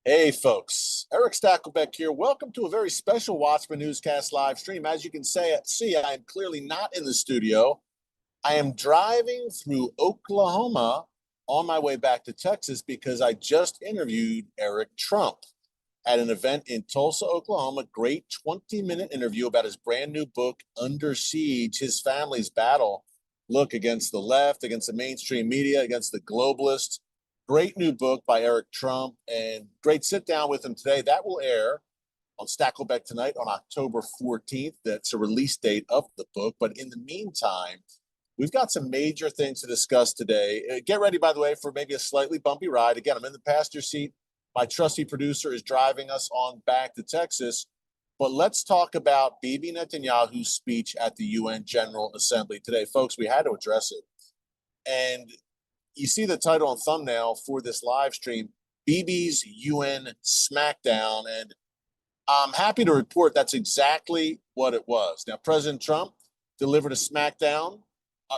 Hey, folks. Erick Stakelbeck here. Welcome to a very special Watchman Newscast live stream. As you can see, I am clearly not in the studio. I am driving through Oklahoma on my way back to Texas because I just interviewed Erick Trump at an event in Tulsa, Oklahoma. Great 20-minute interview about his brand new book, Under Siege, his family's battle. Look, against the left, against the mainstream media, against the globalists. Great new book by Erick Trump, and great sit down with him today. That will air on Stakelbeck tonight on October 14th. That's a release date of the book. But in the meantime, we've got some major things to discuss today. Get ready, by the way, for maybe a slightly bumpy ride. Again, I'm in the passenger seat. My trusty producer is driving us on back to Texas. But let's talk about Bibi Netanyahu's speech at the UN General Assembly today. Folks, we had to address it. And you see the title and thumbnail for this live stream, Bibi's UN SmackDown. And I'm happy to report that's exactly what it was. Now, President Trump delivered a SmackDown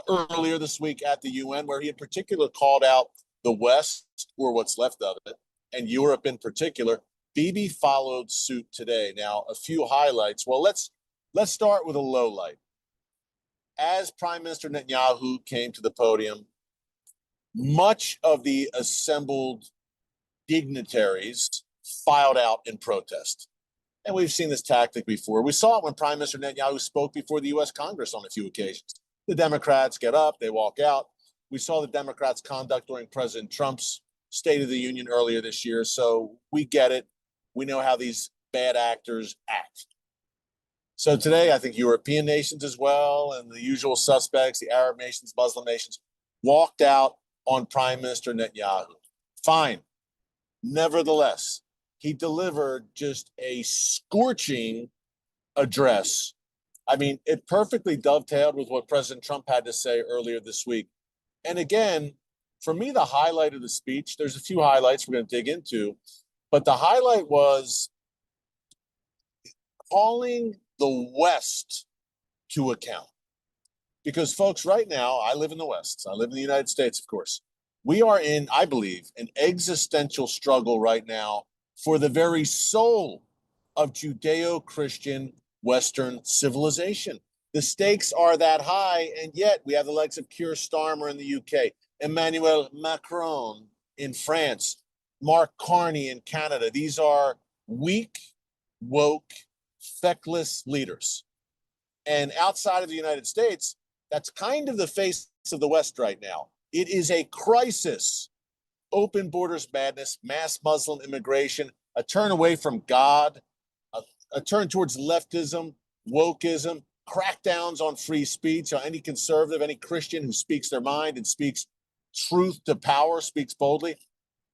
earlier this week at the UN, where he in particular called out the West, or what's left of it, and Europe in particular. Bibi followed suit today. Now, a few highlights. Well, let's start with a low light. As Prime Minister Netanyahu came to the podium, much of the assembled dignitaries filed out in protest. And we've seen this tactic before. We saw it when Prime Minister Netanyahu spoke before the U.S. Congress on a few occasions. The Democrats get up, they walk out. We saw the Democrats' conduct during President Trump's State of the Union earlier this year. So we get it. We know how these bad actors act. So today, I think European nations as well, and the usual suspects, the Arab nations, Muslim nations, walked out on Prime Minister Netanyahu. Fine. Nevertheless, he delivered just a scorching address. I mean, it perfectly dovetailed with what President Trump had to say earlier this week. And again, for me, the highlight of the speech, there's a few highlights we're going to dig into, but the highlight was calling the West to account. Because, folks, right now, I live in the West. I live in the United States, of course. We are in, I believe, an existential struggle right now for the very soul of Judeo-Christian Western civilization. The stakes are that high, and yet we have the likes of Keir Starmer in the UK, Emmanuel Macron in France, Mark Carney in Canada. These are weak, woke, feckless leaders. And outside of the United States, that's kind of the face of the West right now. It is a crisis. Open borders madness, mass Muslim immigration, a turn away from God, a turn towards leftism, wokeism, crackdowns on free speech, on any conservative, any Christian who speaks their mind and speaks truth to power, speaks boldly.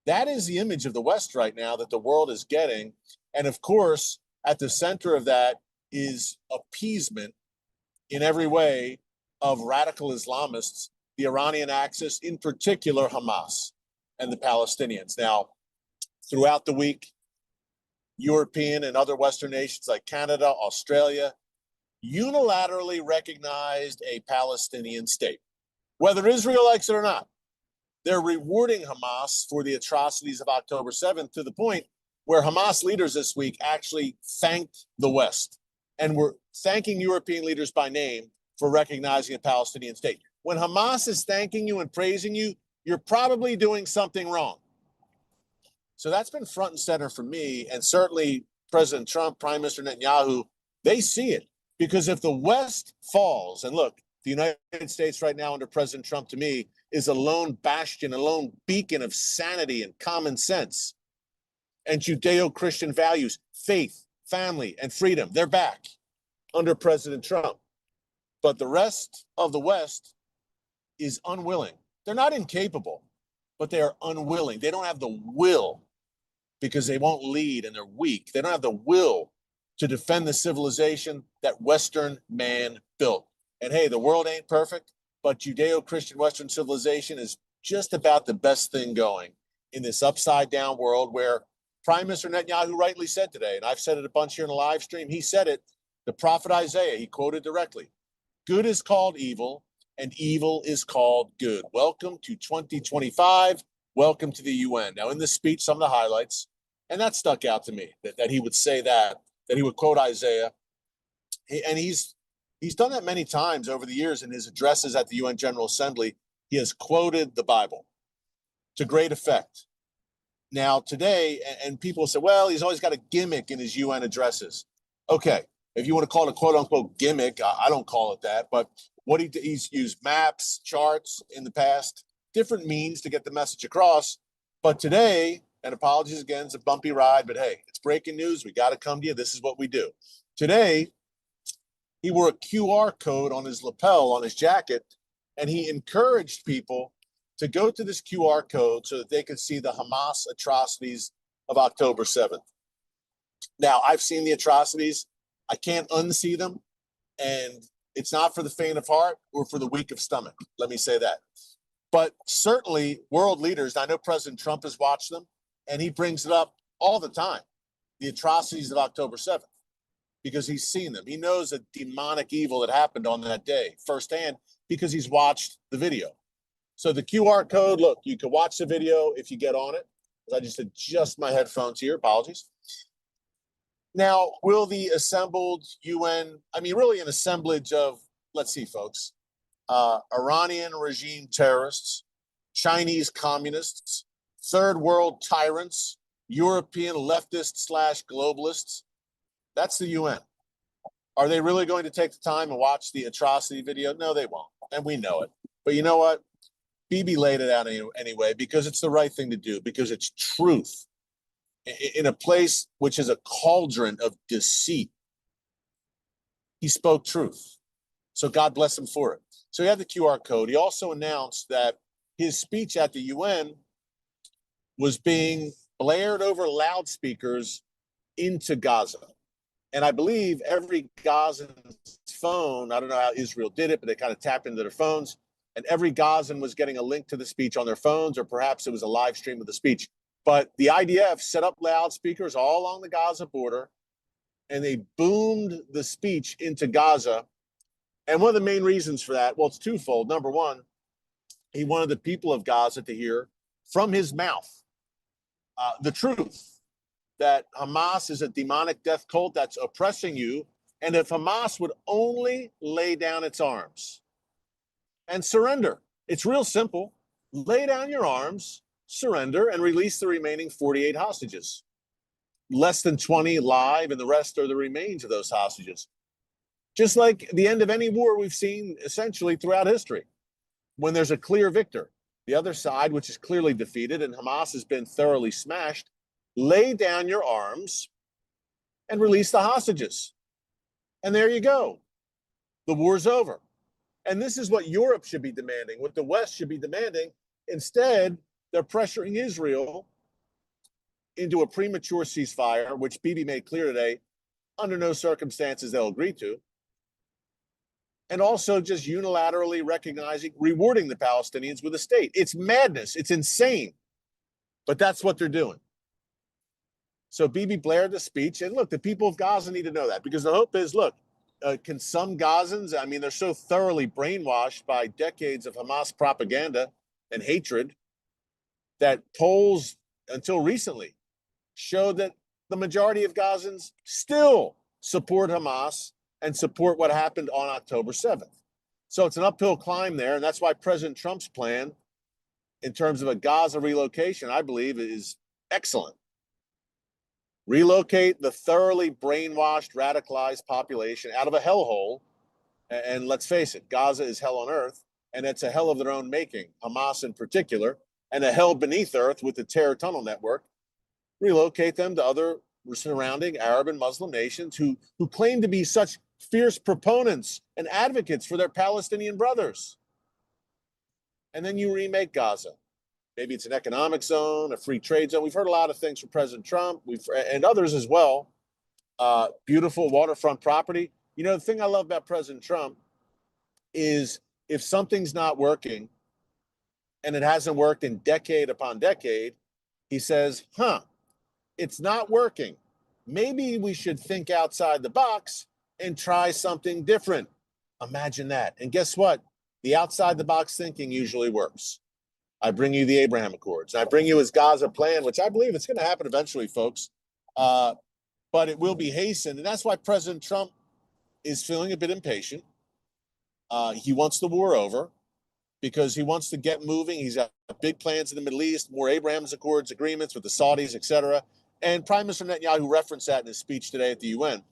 That is the image of the West right now that the world is getting. And of course, at the center of that is appeasement in every way of radical Islamists, the Iranian axis, in particular Hamas and the Palestinians. Now, throughout the week, European and other Western nations like Canada, Australia, unilaterally recognized a Palestinian state, whether Israel likes it or not. They're rewarding Hamas for the atrocities of October 7th to the point where Hamas leaders this week actually thanked the West and were thanking European leaders by name for recognizing a Palestinian state. When Hamas is thanking you and praising you, you're probably doing something wrong. So that's been front and center for me, and certainly President Trump, Prime Minister Netanyahu, they see it. Because if the West falls, and look, the United States right now under President Trump, to me, is a lone bastion, a lone beacon of sanity and common sense and Judeo-Christian values, faith, family, and freedom. They're back under President Trump. But the rest of the West is unwilling. They're not incapable, but they are unwilling. They don't have the will because they won't lead and they're weak. They don't have the will to defend the civilization that Western man built. And hey, the world ain't perfect, but Judeo-Christian Western civilization is just about the best thing going in this upside-down world where Prime Minister Netanyahu rightly said today, and I've said it a bunch here in the live stream, he said it, the prophet Isaiah, he quoted directly, good is called evil, and evil is called good. Welcome to 2025. Welcome to the UN. Now, in this speech, some of the highlights, And that stuck out to me, that he would say that he would quote Isaiah. And he's done that many times over the years in his addresses at the UN General Assembly. He has quoted the Bible to great effect. Now, today, and people say, well, he's always got a gimmick in his UN addresses. Okay, if you want to call it a quote-unquote gimmick, I don't call it that. But what he's used maps, charts in the past, different means to get the message across. But today, and apologies again, it's a bumpy ride, but hey, it's breaking news. We got to come to you. This is what we do. Today, he wore a QR code on his lapel, on his jacket, and he encouraged people to go to this QR code so that they could see the Hamas atrocities of October 7th. Now, I've seen the atrocities. I can't unsee them, and it's not for the faint of heart or for the weak of stomach. Let me say that. But certainly world leaders, I know President Trump has watched them, and he brings it up all the time, the atrocities of October 7th, because he's seen them. He knows the demonic evil that happened on that day firsthand because he's watched the video. So the QR code, look, you can watch the video if you get on it. I just adjust my headphones here, apologies. Now, will the assembled UN, really an assemblage of, let's see, folks, Iranian regime terrorists, Chinese communists, third world tyrants, European leftists / globalists, that's the UN. Are they really going to take the time and watch the atrocity video? No, they won't, and we know it. But you know what? Bibi laid it out anyway because it's the right thing to do, because it's truth. In a place which is a cauldron of deceit, he spoke truth. So God bless him for it. So he had the QR code. He also announced that his speech at the UN was being blared over loudspeakers into Gaza. And I believe every Gazan's phone, I don't know how Israel did it, but they kind of tapped into their phones. And every Gazan was getting a link to the speech on their phones, or perhaps it was a live stream of the speech. But the IDF set up loudspeakers all along the Gaza border, and they boomed the speech into Gaza. And one of the main reasons for that, well, it's twofold. Number one, he wanted the people of Gaza to hear from his mouth the truth, that Hamas is a demonic death cult that's oppressing you. And if Hamas would only lay down its arms and surrender, it's real simple. Lay down your arms, surrender, and release the remaining 48 hostages. Less than 20 live, and the rest are the remains of those hostages. Just like the end of any war we've seen essentially throughout history, when there's a clear victor, the other side, which is clearly defeated, and Hamas has been thoroughly smashed, lay down your arms and release the hostages. And there you go. The war's over. And this is what Europe should be demanding, what the West should be demanding. Instead, they're pressuring Israel into a premature ceasefire, which Bibi made clear today, under no circumstances they'll agree to. And also just unilaterally recognizing, rewarding the Palestinians with a state. It's madness. It's insane. But that's what they're doing. So Bibi blared the speech. And look, the people of Gaza need to know that, because the hope is, look, can some Gazans, they're so thoroughly brainwashed by decades of Hamas propaganda and hatred that polls until recently showed that the majority of Gazans still support Hamas and support what happened on October 7th. So it's an uphill climb there, and that's why President Trump's plan in terms of a Gaza relocation, I believe, is excellent. Relocate the thoroughly brainwashed, radicalized population out of a hellhole. And let's face it, Gaza is hell on earth, and it's a hell of their own making, Hamas in particular, and a hell beneath earth with the terror tunnel network. Relocate them to other surrounding Arab and Muslim nations who claim to be such fierce proponents and advocates for their Palestinian brothers. And then you remake Gaza. Maybe it's an economic zone, a free trade zone. We've heard a lot of things from President Trump and others as well. Beautiful waterfront property. You know, the thing I love about President Trump is if something's not working, and it hasn't worked in decade upon decade, he says, it's not working. Maybe we should think outside the box and try something different. Imagine that. And guess what? The outside the box thinking usually works. I bring you the Abraham Accords. I bring you his Gaza plan, which I believe it's going to happen eventually, folks. But it will be hastened. And that's why President Trump is feeling a bit impatient. He wants the war over because he wants to get moving. He's got big plans in the Middle East, more Abraham's Accords agreements with the Saudis, etc. And Prime Minister Netanyahu referenced that in his speech today at the UN.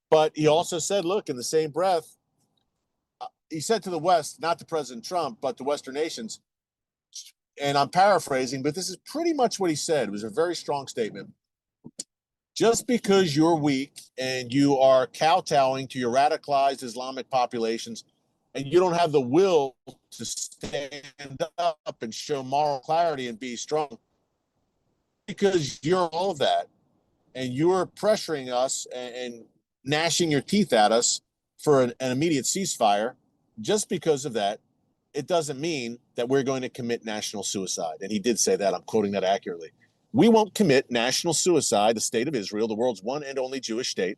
But he also said, look, in the same breath, he said to the West, not to President Trump, but to Western nations, and I'm paraphrasing, but this is pretty much what he said. It was a very strong statement. Just because you're weak and you are kowtowing to your radicalized Islamic populations and you don't have the will to stand up and show moral clarity and be strong, because you're all of that and you're pressuring us and gnashing your teeth at us for an immediate ceasefire, just because of that, it doesn't mean that we're going to commit national suicide. And he did say that. I'm quoting that accurately. We won't commit national suicide, the state of Israel, the world's one and only Jewish state,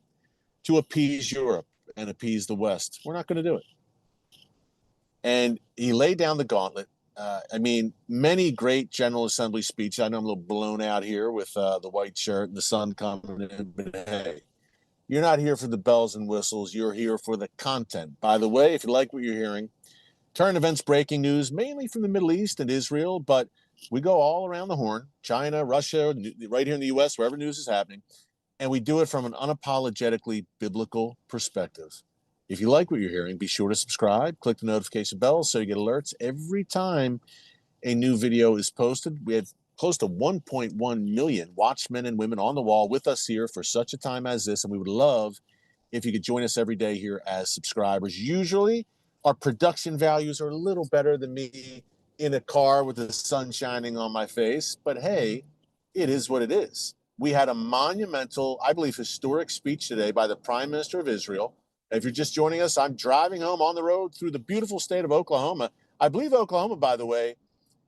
to appease Europe and appease the West. We're not going to do it. And he laid down the gauntlet. Many great General Assembly speeches. I know I'm a little blown out here with the white shirt and the sun coming in, but hey, you're not here for the bells and whistles. You're here for the content. By the way, if you like what you're hearing, current events, breaking news, mainly from the Middle East and Israel, but we go all around the horn, China, Russia, right here in the U.S., wherever news is happening, and we do it from an unapologetically biblical perspective. If you like what you're hearing, be sure to subscribe, click the notification bell so you get alerts every time a new video is posted. We have close to 1.1 million watchmen and women on the wall with us here for such a time as this, and we would love if you could join us every day here as subscribers. Usually, our production values are a little better than me in a car with the sun shining on my face, but hey, it is what it is. We had a monumental, I believe, historic speech today by the Prime Minister of Israel. If you're just joining us, I'm driving home on the road through the beautiful state of Oklahoma. I believe Oklahoma, by the way,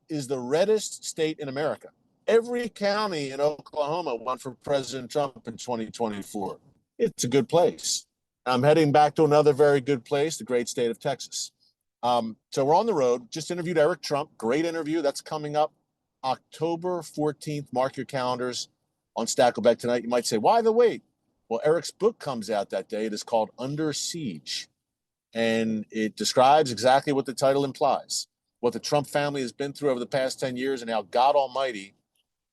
is the reddest state in America. Every county in Oklahoma won for President Trump in 2024. It's a good place. I'm heading back to another very good place, the great state of Texas. So we're on the road. Just interviewed Erick Trump. Great interview. That's coming up October 14th. Mark your calendars on Stakelbeck tonight. You might say, why the wait? Well, Erick's book comes out that day. It is called Under Siege. And it describes exactly what the title implies, what the Trump family has been through over the past 10 years and how God Almighty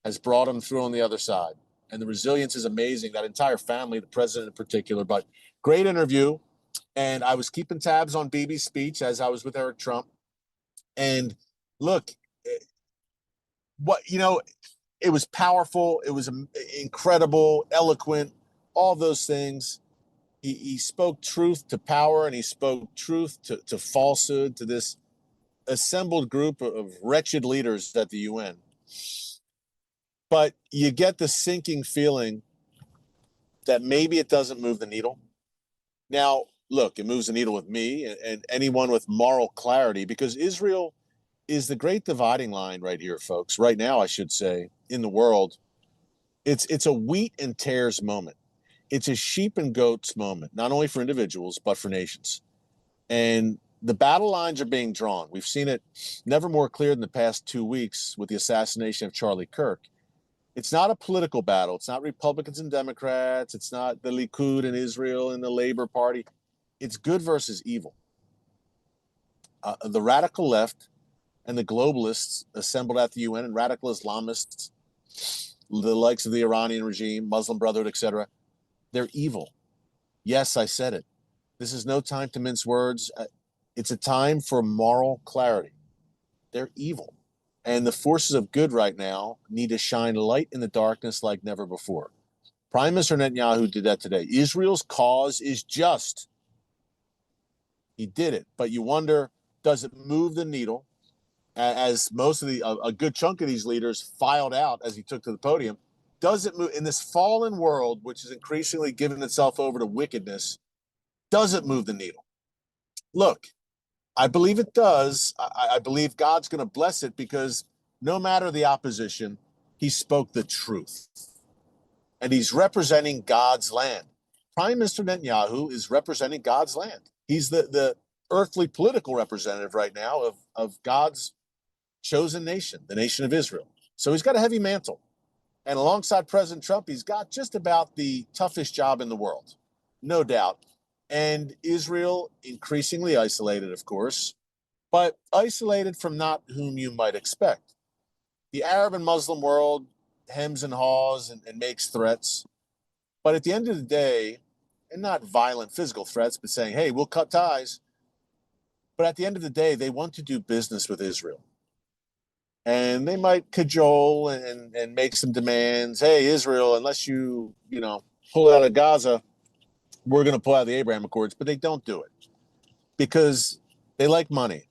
has brought them through on the other side. And the resilience is amazing, that entire family, the president in particular. But great interview. And I was keeping tabs on Bibi's speech as I was with Erick Trump. And look, it was powerful. It was incredible, eloquent, all those things. He spoke truth to power, and he spoke truth to falsehood, to this assembled group of wretched leaders at the UN. But you get the sinking feeling that maybe it doesn't move the needle. Now, look, it moves the needle with me and anyone with moral clarity, because Israel is the great dividing line right here, folks. Right now, I should say, in the world, it's a wheat and tares moment. It's a sheep and goats moment, not only for individuals, but for nations. And the battle lines are being drawn. We've seen it never more clear than the past 2 weeks with the assassination of Charlie Kirk. It's not a political battle. It's not Republicans and Democrats. It's not the Likud in Israel and the Labor Party. It's good versus evil. The radical left and the globalists assembled at the UN, and radical Islamists, the likes of the Iranian regime, Muslim Brotherhood, etc., they're evil. Yes, I said it. This is no time to mince words. It's a time for moral clarity. They're evil. And the forces of good right now need to shine light in the darkness like never before. Prime Minister Netanyahu did that today. Israel's cause is just. He did it. But you wonder, does it move the needle? As most of a good chunk of these leaders filed out as he took to the podium, does it move in this fallen world, which is increasingly giving itself over to wickedness? Does it move the needle? Look, I believe it does. I believe God's going to bless it, because no matter the opposition, he spoke the truth. And he's representing God's land. Prime Minister Netanyahu is representing God's land. He's the earthly political representative right now of God's chosen nation, the nation of Israel. So he's got a heavy mantle. And alongside President Trump, he's got just about the toughest job in the world, no doubt. And Israel, increasingly isolated, of course, but isolated from not whom you might expect. The Arab and Muslim world hems and haws and makes threats. But at the end of the day, and not violent physical threats, but saying, hey, we'll cut ties. But at the end of the day, they want to do business with Israel. And they might cajole and make some demands. Hey, Israel, unless you pull out of Gaza, we're going to pull out of the Abraham Accords. But they don't do it because they like money.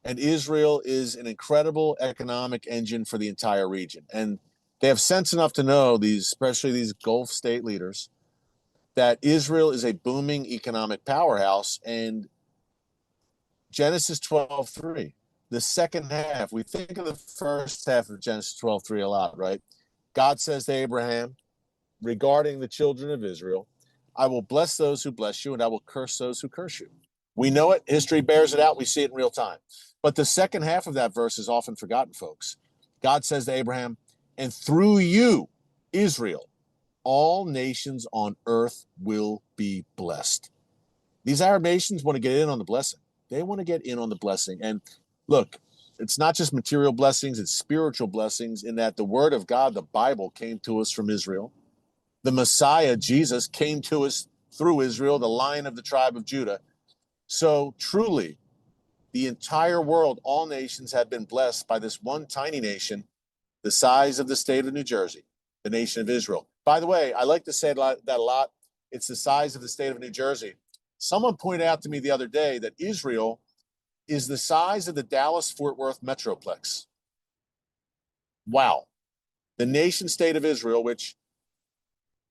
And Israel is an incredible economic engine for the entire region. And they have sense enough to know, especially these Gulf state leaders, that Israel is a booming economic powerhouse. And Genesis 12:3, the second half, we think of the first half of Genesis 12:3 a lot, right? God says to Abraham regarding the children of Israel, I will bless those who bless you, and I will curse those who curse you. We know it. History bears it out. We see it in real time. But the second half of that verse is often forgotten, folks. God says to Abraham, and through you, Israel, all nations on earth will be blessed. These Arab nations want to get in on the blessing. They want to get in on the blessing. And look, it's not just material blessings, it's spiritual blessings in that the word of God, the Bible, came to us from Israel. The Messiah, Jesus, came to us through Israel, the Lion of the tribe of Judah. So truly, the entire world, all nations have been blessed by this one tiny nation, the size of the state of New Jersey, the nation of Israel. By the way, I like to say that a lot. It's the size of the state of New Jersey. Someone pointed out to me the other day that Israel is the size of the Dallas-Fort Worth Metroplex. Wow. The nation state of Israel, which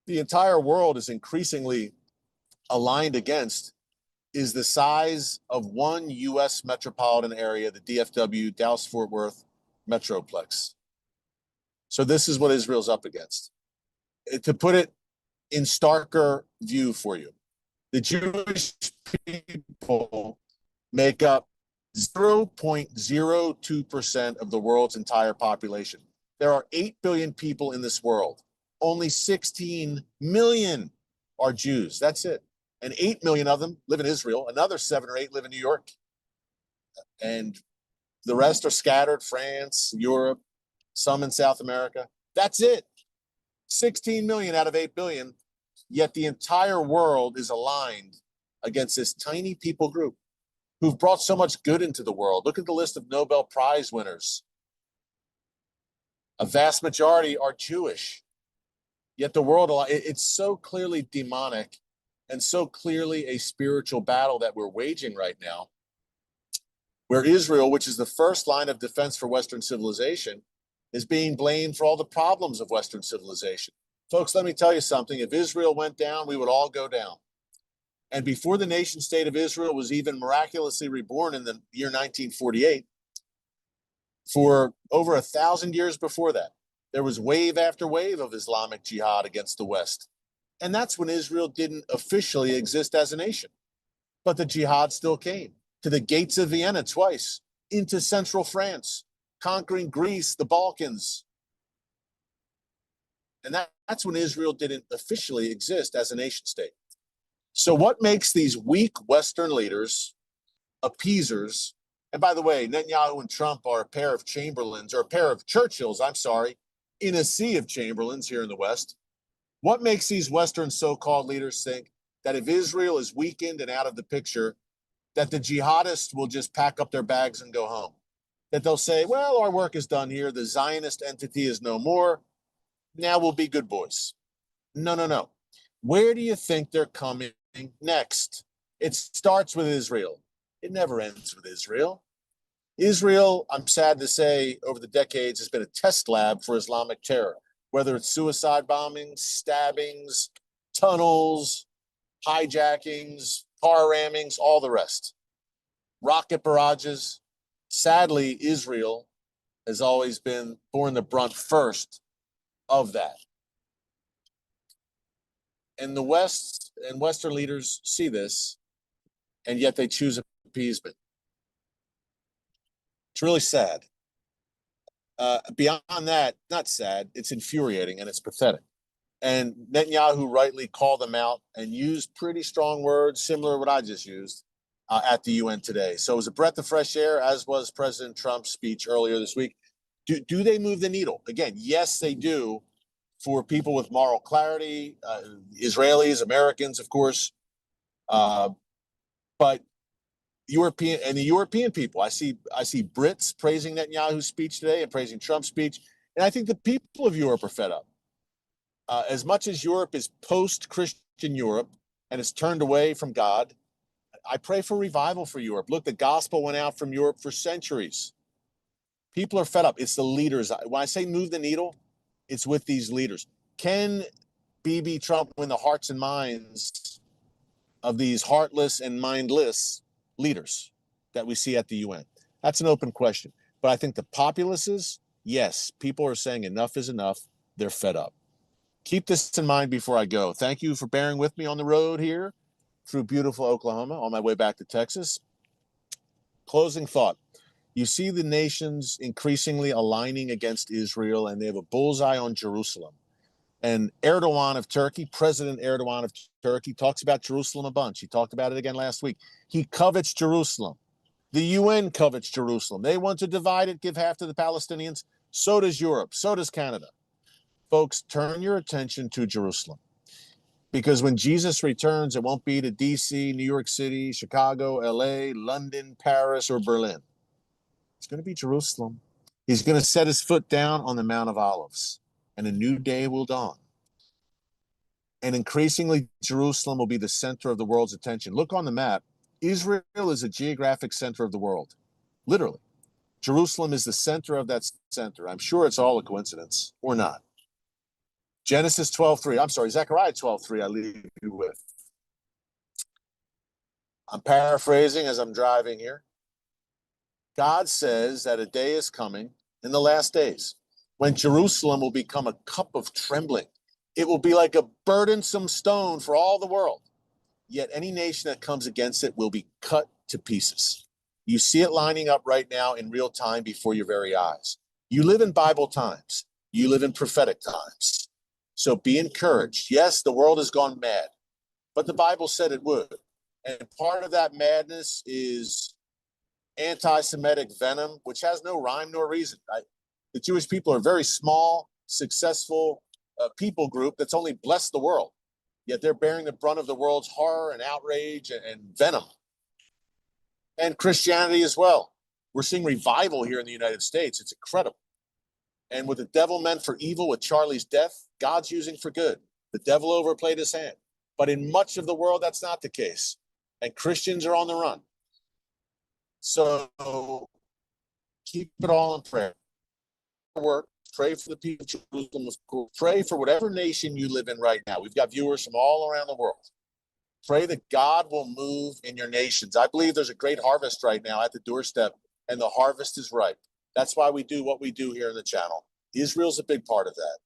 the entire world is increasingly aligned against, is the size of one U.S. metropolitan area, the DFW, Dallas-Fort Worth Metroplex. So this is what Israel's up against. To put it in starker view for you, the Jewish people make up 0.02% of the world's entire population. There are 8 billion people in this world. Only 16 million are Jews. That's it. And 8 million of them live in Israel. Another 7 or 8 live in New York. And the rest are scattered, France, Europe, some in South America. That's it. 16 million out of 8 billion. Yet the entire world is aligned against this tiny people group who've brought so much good into the world. Look at the list of Nobel Prize winners. A vast majority are Jewish. Yet the world, it's so clearly demonic and so clearly a spiritual battle that we're waging right now, where Israel, which is the first line of defense for Western civilization, is being blamed for all the problems of Western civilization. Folks, let me tell you something. If Israel went down, we would all go down. And before the nation state of Israel was even miraculously reborn in the year 1948, for over 1,000 years before that, there was wave after wave of Islamic jihad against the West. And that's when Israel didn't officially exist as a nation. But the jihad still came to the gates of Vienna twice, into central France, conquering Greece, the Balkans. And that's when Israel didn't officially exist as a nation state. So what makes these weak Western leaders appeasers? And by the way, Netanyahu and Trump are a pair of Chamberlains, or a pair of Churchills, I'm sorry, in a sea of Chamberlains here in the West. What makes these Western so-called leaders think that if Israel is weakened and out of the picture, that the jihadists will just pack up their bags and go home? That they'll say, well, our work is done here. The Zionist entity is no more. Now we'll be good boys. No, no, no. Where do you think they're coming next? It starts with Israel. It never ends with Israel. Israel, I'm sad to say, over the decades has been a test lab for Islamic terror, whether it's suicide bombings, stabbings, tunnels, hijackings, car rammings, all the rest. Rocket barrages. Sadly, Israel has always been borne the brunt first of that. And the West and Western leaders see this, and yet they choose appeasement. It's really sad. Beyond that, not sad, it's infuriating and it's pathetic. And Netanyahu rightly called them out and used pretty strong words, similar to what I just used at the UN today. So it was a breath of fresh air, as was President Trump's speech earlier this week. Do they move the needle? Again, yes, they do for people with moral clarity, Israelis, Americans, of course. But the European people, I see Brits praising Netanyahu's speech today and praising Trump's speech. And I think the people of Europe are fed up. As much as Europe is post-Christian Europe and is turned away from God, I pray for revival for Europe. Look, the gospel went out from Europe for centuries. People are fed up. It's the leaders. When I say move the needle, it's with these leaders. Can Bibi Trump win the hearts and minds of these heartless and mindless leaders that we see at the UN? That's an open question. But I think the populaces, yes, people are saying enough is enough. They're fed up. Keep this in mind before I go. Thank you for bearing with me on the road here through beautiful Oklahoma on my way back to Texas. Closing thought. You see the nations increasingly aligning against Israel, and they have a bullseye on Jerusalem. And Erdogan of Turkey, President Erdogan of Turkey, talks about Jerusalem a bunch. He talked about it again last week. He covets Jerusalem. The UN covets Jerusalem. They want to divide it, give half to the Palestinians. So does Europe. So does Canada. Folks, turn your attention to Jerusalem. Because when Jesus returns, it won't be to D.C., New York City, Chicago, L.A., London, Paris, or Berlin. It's going to be Jerusalem. He's going to set his foot down on the Mount of Olives, and a new day will dawn. And increasingly, Jerusalem will be the center of the world's attention. Look on the map. Israel is a geographic center of the world, literally. Jerusalem is the center of that center. I'm sure it's all a coincidence, or not. Genesis 12:3. I'm sorry, Zechariah 12:3. I leave you with. I'm paraphrasing as I'm driving here. God says that a day is coming in the last days when Jerusalem will become a cup of trembling. It will be like a burdensome stone for all the world. Yet any nation that comes against it will be cut to pieces. You see it lining up right now in real time before your very eyes. You live in Bible times. You live in prophetic times. So be encouraged. Yes, the world has gone mad, but the Bible said it would. And part of that madness is anti-Semitic venom, which has no rhyme nor reason. The Jewish people are a very small, successful people group that's only blessed the world. Yet they're bearing the brunt of the world's horror and outrage and venom. And Christianity as well. We're seeing revival here in the United States. It's incredible. And what the devil meant for evil with Charlie's death, God's using for good. The devil overplayed his hand. But in much of the world, that's not the case. And Christians are on the run. So keep it all in prayer. Work. Pray for the people of Jerusalem. Pray for whatever nation you live in right now. We've got viewers from all around the world. Pray that God will move in your nations. I believe there's a great harvest right now at the doorstep, and the harvest is ripe. That's why we do what we do here in the channel. Israel's a big part of that.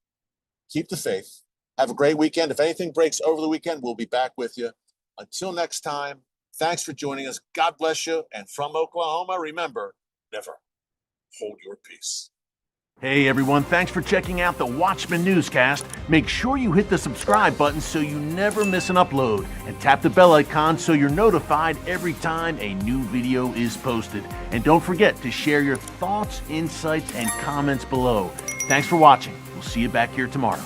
Keep the faith. Have a great weekend. If anything breaks over the weekend, we'll be back with you. Until next time, thanks for joining us. God bless you. And from Oklahoma, remember, never hold your peace. Hey everyone, thanks for checking out the Watchman Newscast. Make sure you hit the subscribe button so you never miss an upload, and tap the bell icon so you're notified every time a new video is posted. And don't forget to share your thoughts, insights, and comments below. Thanks for watching. We'll see you back here tomorrow.